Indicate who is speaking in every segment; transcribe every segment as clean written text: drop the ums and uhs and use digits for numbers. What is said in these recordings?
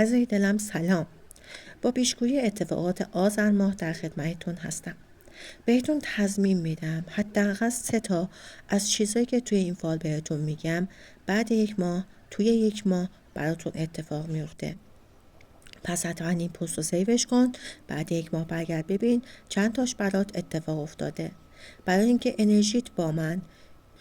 Speaker 1: عزیز دلم سلام. با پیشگویی اتفاقات آذر ماه در خدمتتون هستم. بهتون تضمین میدم حداقل 3 تا از چیزایی که توی این فال بهتون میگم بعد 1 ماه توی 1 ماه براتون اتفاق میفته. پس حتما این پست رو سیوش کن، بعد 1 ماه برگرد ببین چند تاش برات اتفاق افتاده. برای اینکه انرژیت با من،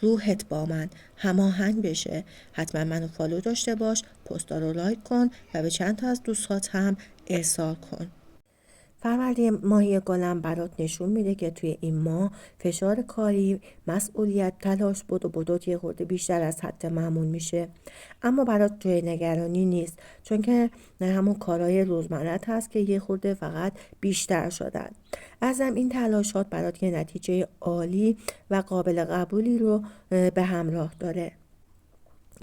Speaker 1: روحت با من هماهنگ بشه حتما منو فالو داشته باش، پستا رو لایک کن و به چند تا از دوستات هم ارسال کن. فروردین ماهی گلم برات نشون میده که توی این ماه فشار کاری، مسئولیت، تلاش، بدوت یه خورده بیشتر از حد معمول میشه، اما برات توی نگرانی نیست، چون که همون کارهای روزمرت هست که یه خورده فقط بیشتر شدن. ازم این تلاشات برات یه نتیجه عالی و قابل قبولی رو به همراه داره.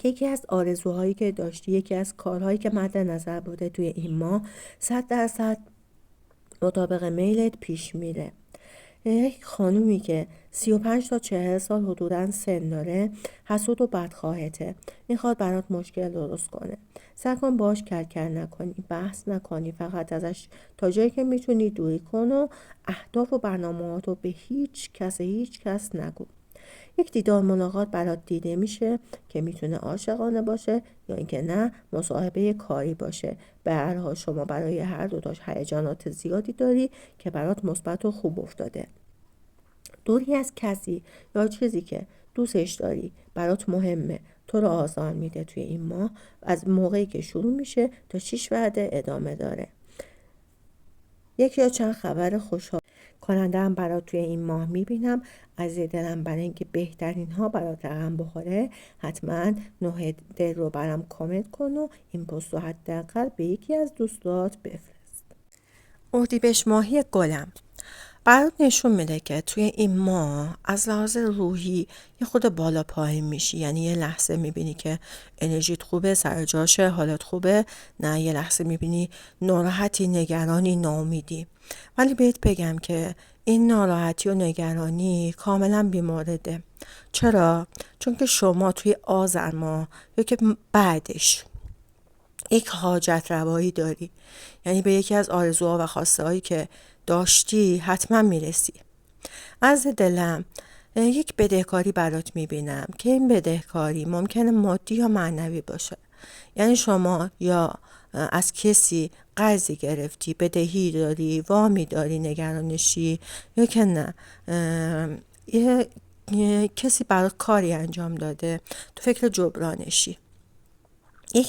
Speaker 1: یکی از آرزوهایی که داشتی، یکی از کارهایی که مد نظر بوده توی این ماه 100% مطابق میلت پیش میره. یک خانومی که 35 تا 40 سال حدوداً سن داره، حسود و بدخواهته، میخواد برات مشکل درست کنه. سعی کن باش کلکل نکنی، بحث نکنی، فقط ازش تا جایی که میتونی دوری کن و اهداف و برنامه‌هات رو به هیچ کس نگو. یک دیدار ملاقات برات دیده میشه که میتونه عاشقانه باشه یا اینکه نه مصاحبه کاری باشه. به هر حال شما برای هر دوتاش هیجانات زیادی داری که برات مثبت و خوب افتاده. دوری از کسی یا چیزی که دوستش داری برات مهمه، تو رو آزار میده توی این ماه، از موقعی که شروع میشه تا 6 وعده ادامه داره. یک یا چند خبر خوشحال کننده هم برات توی این ماه میبینم. از دلم برای اینکه بهترین ها برات رقم بخوره حتما 9 دل رو برام کامنت کن و این پست رو حداقل به یکی از دوستات بفرست. اردیبهشت ماهی گلم برات نشون میده که توی این ماه از لحاظ روحی یه خود بالا پایین میشی. یعنی یه لحظه میبینی که انرژیت خوبه، سر جاشه، حالت خوبه، نه یه لحظه میبینی ناراحتی، نگرانی، ناامیدی. ولی بهت بگم که این ناراحتی و نگرانی کاملا بیمورده. چرا؟ چون که شما توی آذر ماه یا که بعدش یک حاجت روایی داری، یعنی به یکی از آرزوها و خواسته هایی که داشتی حتما میرسی. از دلم یک بدهکاری برات میبینم که این بدهکاری ممکنه مادی یا معنوی باشه. یعنی شما یا از کسی قرضی گرفتی، بدهی داری، وامی داری، نگرانشی، یا که نه یه کسی برات کاری انجام داده، تو فکر جبرانشی.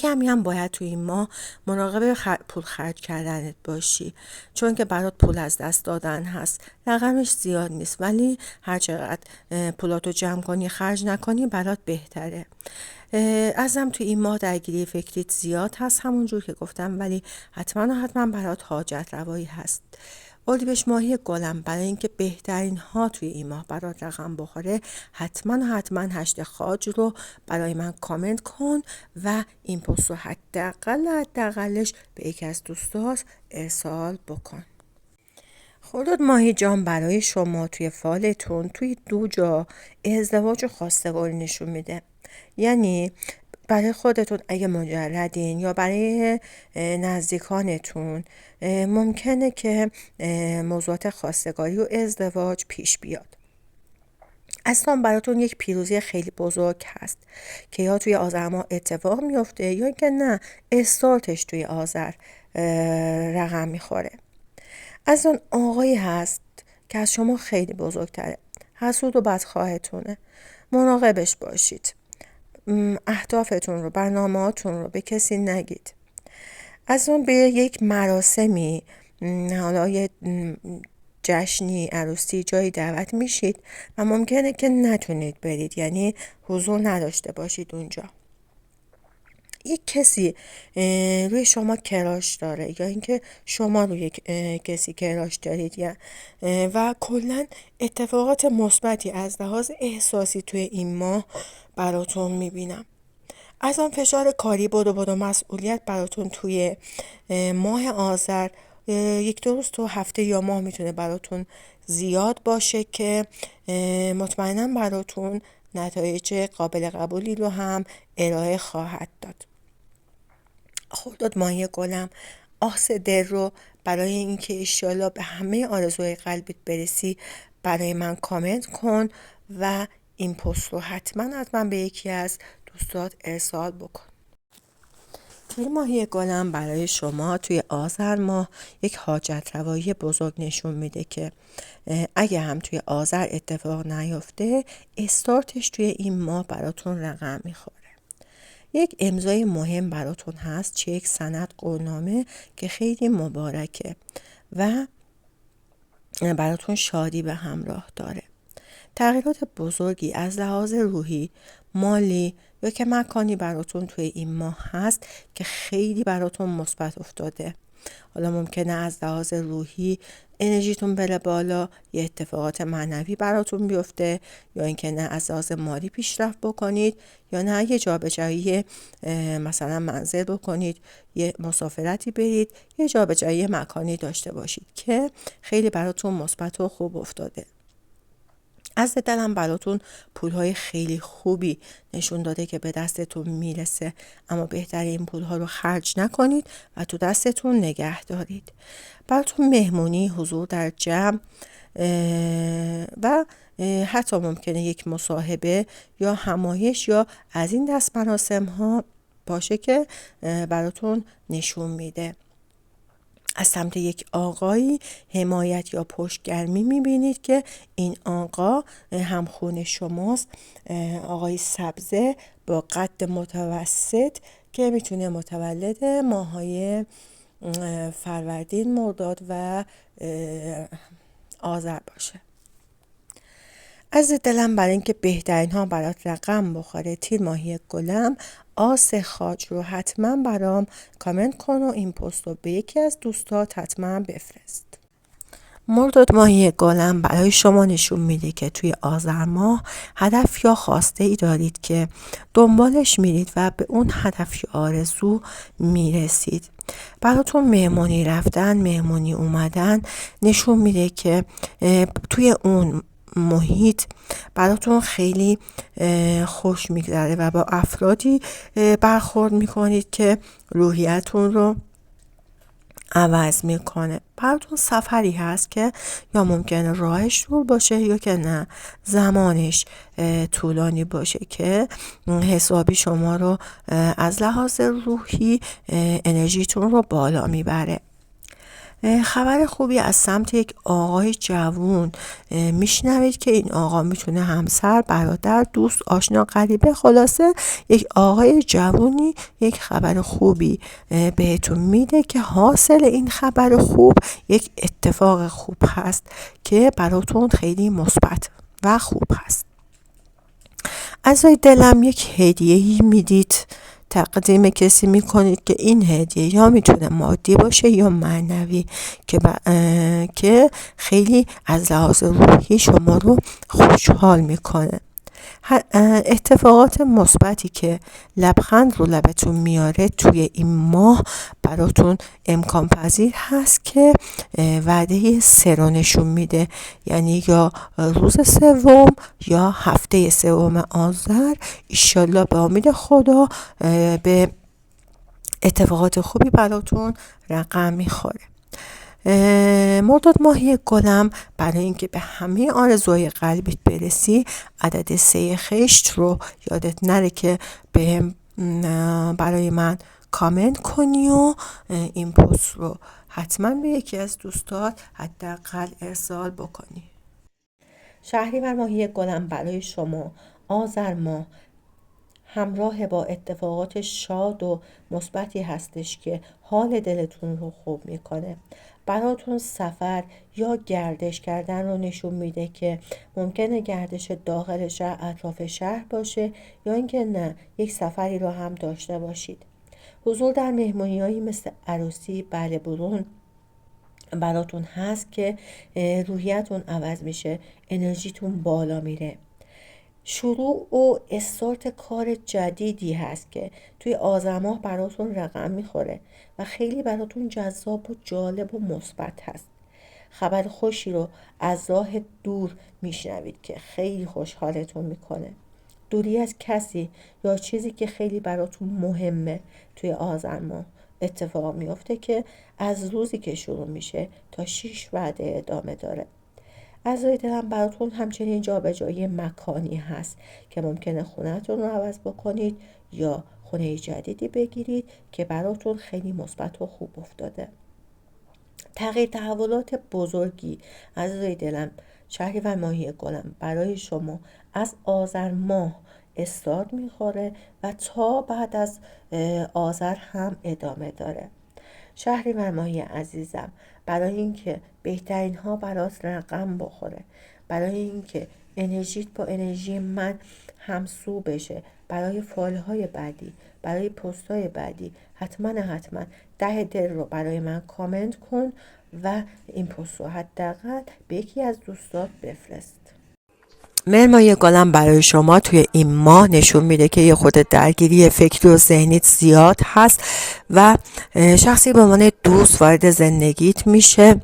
Speaker 1: کمی هم باید توی این ماه مراقب پول خرج کردنت باشی، چون که برات پول از دست دادن هست. رقمش زیاد نیست ولی هر چقدر پولاتو جمع کنی خرج نکنی برات بهتره. ازم توی این ماه درگیری فکریت زیاد هست همونجور که گفتم، ولی حتما برات حاجت روایی هست. اردیبهشت ماهی گلم برای اینکه بهترین ها توی این ماه برات رقم بخوره حتما 8 خاج رو برای من کامنت کن و این پست رو حداقلش به یکی از دوستات ارسال بکن. خرداد ماهی جان برای شما توی فالتون توی 2 جا ازدواج و خواستگاری نشون میده. یعنی برای خودتون اگه مجردین یا برای نزدیکانتون ممکنه که موضوعات خواستگاری و ازدواج پیش بیاد. اصلا براتون یک پیروزی خیلی بزرگ هست که یا توی آذر ماه اتفاق میفته یا اینکه نه استارتش توی آذر رقم میخوره. از اون آقایی هست که از شما خیلی بزرگتره، حسود و بدخواهتونه، مراقبش باشید. اهدافتون رو، برنامه‌هاتون رو به کسی نگید. از اون به یک مراسمی، حالا یه جشنی، عروسی، جایی دعوت میشید و ممکنه که نتونید برید، یعنی حضور نداشته باشید اونجا. یک کسی روی شما کراش داره یا اینکه شما روی کسی کراش دارید و کلا اتفاقات مثبتی از لحاظ احساسی توی این ماه براتون میبینم. از آن فشار کاری بدو مسئولیت براتون توی ماه آذر 1-2 روز تو هفته یا ماه میتونه براتون زیاد باشه که مطمئنم براتون نتایج قابل قبولی رو هم ارائه خواهد داد. خرداد ماهی گلم، آس دل رو برای اینکه ایشالا به همه آرزوهای قلبت برسی برای من کامنت کن و این پست رو حتما به یکی از دوستات ارسال بکن. تیر ماهی گلم برای شما توی آذر ماه یک حاجت روایی بزرگ نشون میده که اگه هم توی آذر اتفاق نیفته، استارتش توی این ماه براتون رقم میخوره. یک امضای مهم براتون هست، چه یک سند قولنامه که خیلی مبارکه و براتون شادی به همراه داره. تغییرات بزرگی از لحاظ روحی، مالی یا که مکانی براتون توی این ماه هست که خیلی براتون مثبت افتاده. حالا ممکنه از لحاظ روحی انرژیتون بره بالا، یه اتفاقات معنوی براتون بیفته، یا اینکه نه از لحاظ مالی پیشرفت بکنید، یا نه یه جابجایی مثلا منزل بکنید، یه مسافرتی برید، یه جابجایی مکانی داشته باشید که خیلی براتون مثبت و خوب افتاده. از دلم براتون پولهای خیلی خوبی نشون داده که به دستتون میرسه، اما بهتره این پولها رو خرج نکنید و تو دستتون نگه دارید. براتون مهمونی، حضور در جمع و حتی ممکنه یک مصاحبه یا همایش یا از این دست مراسم ها باشه که براتون نشون میده. از سمت یک آقایی حمایت یا پشتگرمی میبینید که این آقا همخون شماست، آقای سبزه با قد متوسط که میتونه متولد ماهای فروردین، مرداد و آذر باشه. از دلم برای اینکه بهترین ها برات رقم بخوره تیر ماهی گلم، آس خاج رو حتما برام کامنت کن و این پست رو به یکی از دوستات حتما بفرست. مرداد ماهی گلم برای شما نشون میده که توی آذر ماه هدف یا خواسته ای دارید که دنبالش میرید و به اون هدف یا آرزو میرسید. براتون مهمونی رفتن، مهمونی اومدن نشون میده که توی اون محیط براتون خیلی خوش میگذره و با افرادی برخورد میکنید که روحیتون رو عوض میکنه. براتون سفری هست که یا ممکنه راهش دور باشه یا که نه زمانش طولانی باشه که حسابی شما رو از لحاظ روحی انرژیتون رو بالا میبره. خبر خوبی از سمت یک آقای جوون میشنوید که این آقا میتونه همسر، برادر، دوست، آشنا، قریبه، خلاصه یک آقای جوونی یک خبر خوبی بهتون میده که حاصل این خبر خوب یک اتفاق خوب هست که براتون خیلی مثبت و خوب هست. از دلم یک هدیه‌ای میدید، تقدیم کسی میکنید که این هدیه یا میتونه مادی باشه یا معنوی که خیلی از لحاظ روحی شما رو خوشحال میکنه. اتفاقات مثبتی که لبخند رو لبتون میاره توی این ماه براتون امکان پذیر هست که وعده 3 رو نشون میده، یعنی یا روز 3 یا هفته 3 آذر. ایشالله به امید خدا به اتفاقات خوبی براتون رقم میخوره. مرداد ماهی گلم برای اینکه به همه آرزوهای قلبیت برسی عدد 3 خشت رو یادت نره که برای من کامنت کنی و این پست رو حتما به یکی از دوستات حداقل ارسال بکنی. شهریور ماهی گلم برای شما آذر ماه همراه با اتفاقات شاد و مثبتی هستش که حال دلتون رو خوب میکنه. براتون سفر یا گردش کردن رو نشون میده که ممکنه گردش داخل شهر، اطراف شهر باشه، یا اینکه نه یک سفری رو هم داشته باشید. حضور در مهمانی‌هایی مثل عروسی، بله برون براتون هست که روحیتون عوض میشه، انرژیتون بالا میره. شروع و استارت کار جدیدی هست که توی آذر ماه براتون رقم میخوره و خیلی براتون جذاب و جالب و مثبت هست. خبر خوشی رو از راه دور میشنوید که خیلی خوشحالتون میکنه. دوری از کسی یا چیزی که خیلی براتون مهمه توی آذر ماه اتفاق میفته که از روزی که شروع میشه تا 6 وعده ادامه داره. عزای دلم براتون همچنین جابجایی مکانی هست که ممکنه خونه‌تون رو عوض بکنید یا خونه جدیدی بگیرید که براتون خیلی مثبت و خوب افتاده. تغییر تحولات بزرگی عزای دلم، شهریور ماهی گلم، برای شما از آذر ماه استارت میخوره و تا بعد از آذر هم ادامه داره. شهریور ماهی عزیزم، برای اینکه بهترین ها برات رقم بخوره، برای اینکه انرژیت با انرژی من همسو بشه، برای فال های بعدی، برای پست های بعدی، حتما 10 دل رو برای من کامنت کن و این پست رو حداقل به یکی از دوستات بفرست.
Speaker 2: مهرماهی گلم برای شما توی این ماه نشون میده که یه خود درگیری فکری و ذهنیت زیاد هست و شخصی به عنوان دوست وارد زندگیت میشه،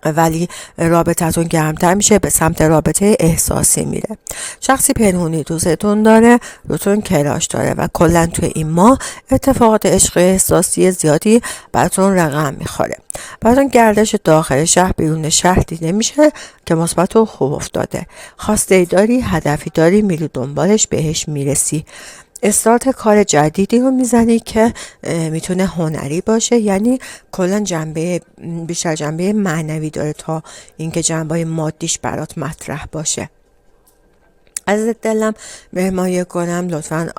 Speaker 2: ولی رابطتون گرمتر میشه، به سمت رابطه احساسی میره. شخصی پنهونی دوستتون داره، روتون کراش داره و کلا توی این ماه اتفاقات عشقی احساسی زیادی براتون رقم میخوره. براتون گردش داخل شهر بیرون شهر دیده میشه که مثبت و خوب افتاده. خواسته داری، هدفی داری، میری دنبالش، بهش میرسی. استارت کار جدیدی رو میزنی که میتونه هنری باشه، یعنی کلا بیشتر جنبه معنوی داره تا اینکه جنبه مادیش برات مطرح باشه. از دلم مهرماهی گلم، لطفاً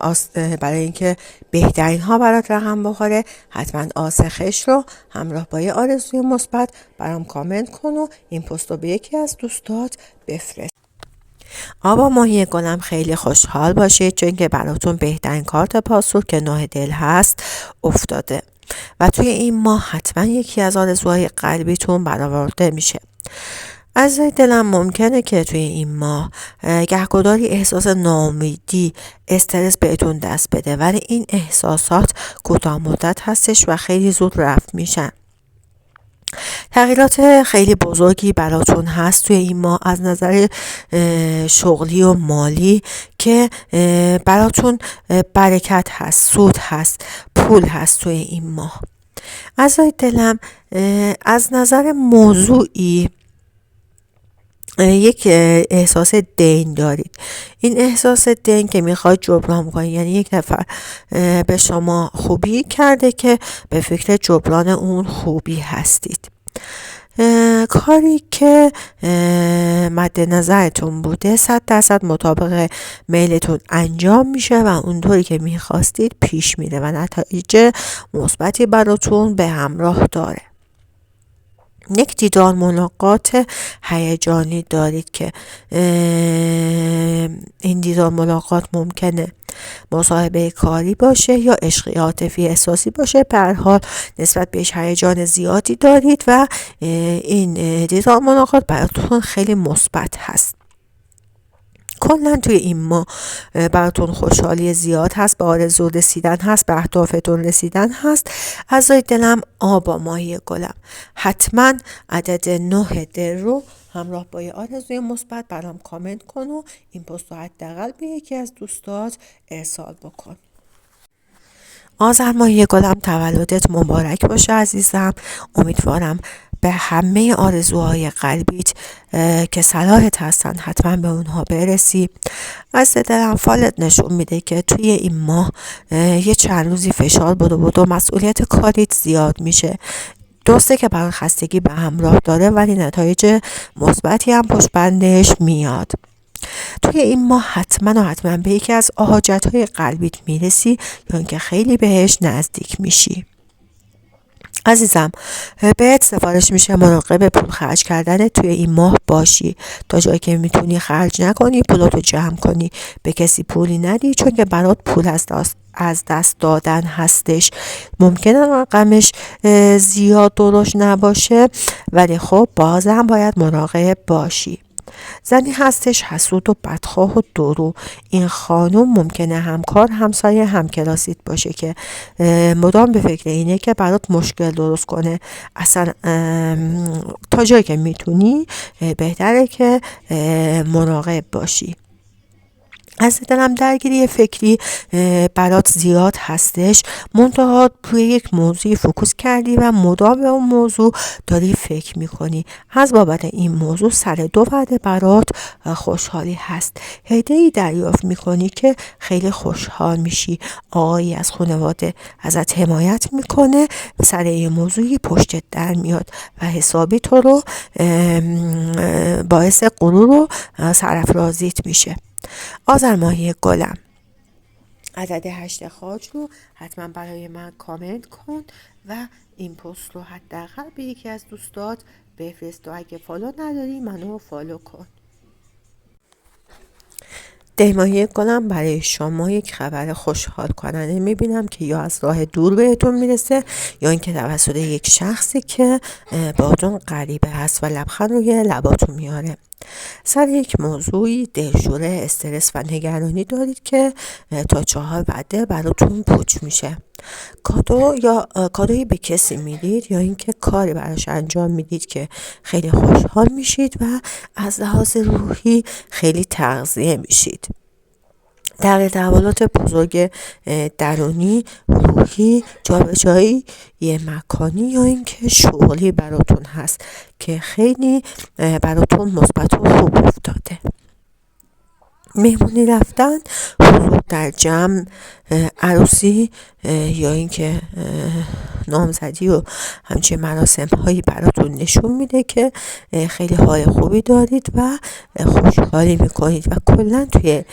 Speaker 2: برای اینکه بهترین ها برات رقم بخوره حتما آسخش رو همراه با یه آرزوی مثبت برام کامنت کن و این پست رو به یکی از دوستات بفرست. آبا ماهی گلم، خیلی خوشحال باشید چون که براتون بهترین کارت پاسور که 9 دل هست افتاده و توی این ماه حتما یکی از آرزوهای قلبیتون برآورده میشه. از دلم ممکنه که توی این ماه گهگداری احساس ناامیدی، استرس بهتون دست بده، ولی این احساسات کوتاه مدت هستش و خیلی زود رفت میشن. تغییرات خیلی بزرگی براتون هست توی این ماه از نظر شغلی و مالی که براتون برکت هست، سود هست، پول هست توی این ماه. از دلم از نظر موضوعی یک احساس دین دارید. این احساس دین که میخواد جبران کنید، یعنی یک نفر به شما خوبی کرده که به فکر جبران اون خوبی هستید. کاری که مد نظرتون بوده 100% مطابق میلتون انجام میشه و اونطوری که میخواستید پیش میره و نتایج مثبتی براتون به همراه داره. یک دیدار ملاقات هیجانی دارید که این دیدار ملاقات ممکنه مصاحبه کاری باشه یا عشقی عاطفی احساسی باشه. به هر حال نسبت بهش هیجان زیادی دارید و این دیدار ملاقات براتون خیلی مثبت هست. کلا توی این ماه براتون خوشحالی زیاد هست، به آرزو رسیدن هست، به اهدافتون رسیدن هست. از دلم آبا ماهی گلم، حتما عدد 9 دل رو همراه با یه آرزوی مثبت برام کامنت کن و این پست رو حداقل به یکی از دوستات ارسال بکن. آذر ماهی گلم، تولدت مبارک باشه عزیزم. امیدوارم به همه آرزوهای قلبیت که صلاحت هستن حتما به اونها برسی. از دلم فالت نشون میده که توی این ماه یه چند روزی فشار بود و مسئولیت کاریت زیاد میشه. درسته که برای خستگی به همراه داره ولی نتایج مثبتی هم پشت بندش میاد. توی این ماه حتما به یکی از حاجت‌های قلبیت میرسی یا اینکه خیلی بهش نزدیک میشی. عزیزم، بهت سفارش میشه مراقب پول خرج کردن توی این ماه باشی. تا جایی که میتونی خرج نکنی، پولاتو جمع کنی، به کسی پولی ندی، چون که برات پول از دست دادن هستش. ممکنه رقمش زیاد درشت نباشه ولی خب بازم باید مراقب باشی. زنی هستش حسود و بدخواه و درو. این خانوم ممکنه همکار، همسایه، همکلاسیت باشه که مدام به فکر اینه که برات مشکل درست کنه. اصلا تا جایی که میتونی بهتره که مراقب باشی. از دلم درگیری فکری برات زیاد هستش، منتها روی یک موضوعی فوکوس کردی و مدام به اون موضوع داری فکر میکنی. از بابت این موضوع سر دو وعده برات خوشحالی هست. هدیه‌ای دریافت میکنی که خیلی خوشحال میشی. آقایی از خانواده ازت حمایت میکنه، سر این موضوعی پشتت در میاد و حسابی تو رو باعث غرور و سرافرازیت میشه. آذر ماهی گلم، عدد 8 خاج رو حتما برای من کامنت کن و این پست رو حداقل به یکی از دوستات بفرست و اگه فالو نداری منو فالو کن. ماهی گلم، برای شما یک خبر خوشحال کننده میبینم که یا از راه دور بهتون میرسه یا اینکه توسط یک شخصی که باهاتون غریبه هست و لبخند روی لباتون میاره. سر یک موضوعی دلشوره، استرس و نگرانی دارید که تا 4 وعده براتون پوچ میشه. کادویی به کسی میدید یا اینکه کاری براش انجام میدید که خیلی خوشحال میشید و از لحاظ روحی خیلی تغذیه میشید. در تحولات بزرگ درونی، روحی، جابجایی یه مکانی یا اینکه شغلی براتون هست که خیلی براتون مثبت و خوب افتاده. مهمونی رفتن، حضور در جمع، عروسی یا اینکه نامزدی و همچین مراسم هایی براتون نشون میده که خیلی حال خوبی دارید و خوشحالی میکنید و کلا توی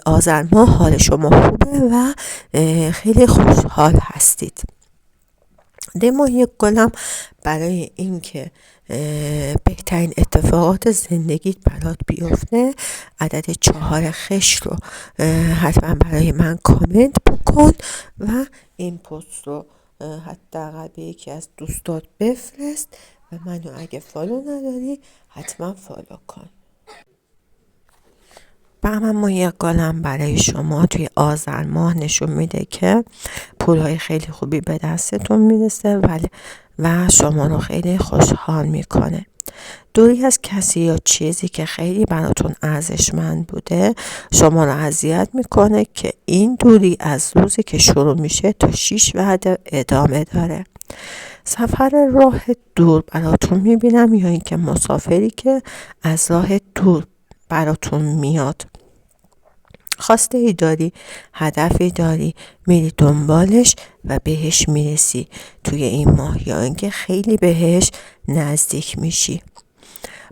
Speaker 2: آذر ماه حال شما خوبه و خیلی خوشحال هستید. ماهی گلم، برای اینکه بهترین اتفاقات زندگیت برات بیفته عدد 4 خش رو حتما برای من کامنت بکن و این پست رو حداقل به یکی از دوستات بفرست و منو اگه فالو نداری حتما فالو کن. بهمن ماهی گلم، برای شما توی آذر ماه نشون میده که پولهای خیلی خوبی به دستتون میرسه و شما رو خیلی خوشحال میکنه. دوری از کسی یا چیزی که خیلی براتون ارزشمند بوده شما رو اذیت میکنه که این دوری از روزی که شروع میشه تا 6 وعده ادامه داره. سفر راه دور براتون میبینم یا اینکه مسافری که از راه دور براتون میاد. خواسته ای داری، هدفی داری، میری دنبالش و بهش میرسی توی این ماه یا اینکه خیلی بهش نزدیک میشی.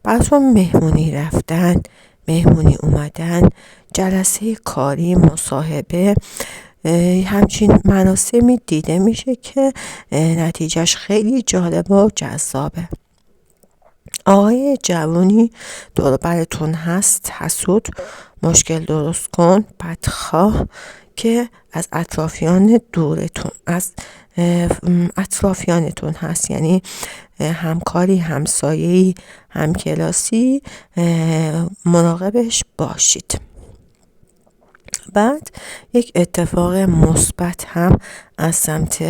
Speaker 2: براتون مهمونی رفتن، مهمونی اومدن، جلسه کاری، مصاحبه، همچین مراسمی دیده میشه که نتیجهش خیلی جالب و جذابه. آقای جوانی دور براتون هست، حسود، مشکل درست کن، بدخواه که از اطرافیانتون هست، یعنی همکاری، همسایه‌ای، همکلاسی، مراقبش باشید. بعد یک اتفاق مثبت هم از سمت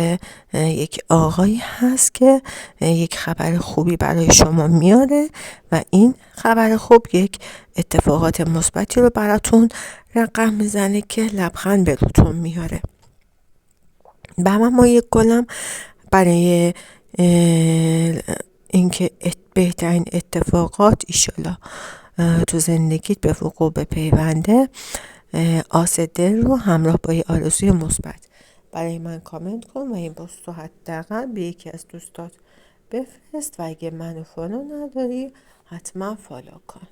Speaker 2: یک آقایی هست که یک خبر خوبی برای شما میاره و این خبر خوب یک اتفاقات مثبتی رو براتون رقم میزنه که لبخند به روتون میاره. بهمن ماهی گلم، برای اینکه بهترین اتفاقات ایشالا تو زندگیت به وقوع بپیونده، آس دل رو همراه با یه آرزوی مثبت برای من کامنت کن و این پست رو حداقل به یکی از دوستات بفرست و اگه منو فالو نداری حتما فالو کن.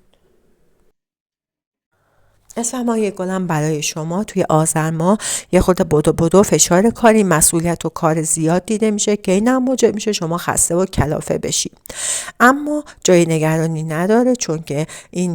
Speaker 2: اسم ماهی گلم، برای شما توی آذر ماه یه خورده بدو فشار کاری، مسئولیت و کار زیاد دیده میشه که این هم موجب میشه شما خسته و کلافه بشی، اما جای نگرانی نداره چون که این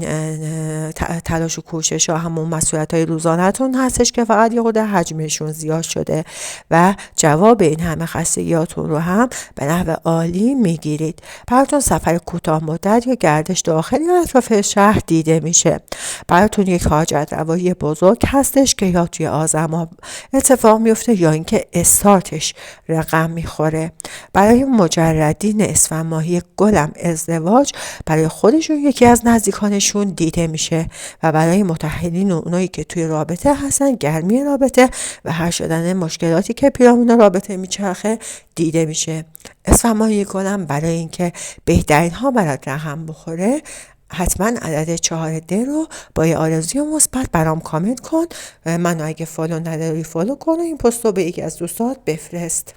Speaker 2: تلاش و کوشش ها همون مسئولیت های روزانه‌تون هستش که فقط یه خورده حجمشون زیاد شده و جواب این همه خستگیاتون رو هم به نحو عالی میگیرید. براتون سفر کوتاه مدت یا گردش داخلی اطراف شهر دیده میشه. براتون یک حاج حاجت روایی بزرگ هستش که یا توی آذر ماه اتفاق میفته یا اینکه استارتش رقم میخوره. برای مجردین اسفند ماهی گلم ازدواج برای خودشون یکی از نزدیکانشون دیده میشه و برای متحدین و اونایی که توی رابطه هستن گرمی رابطه و حل شدن مشکلاتی که پیرامون رابطه میچرخه دیده میشه. اسفند ماهی گلم برای اینکه بهترین ها برات رقم بخوره حتما عدد 4D رو با یه آرزوی مثبت برام کامنت کن. منو اگه فالو نداری فالو کن و این پست رو به یکی از دوستات بفرست.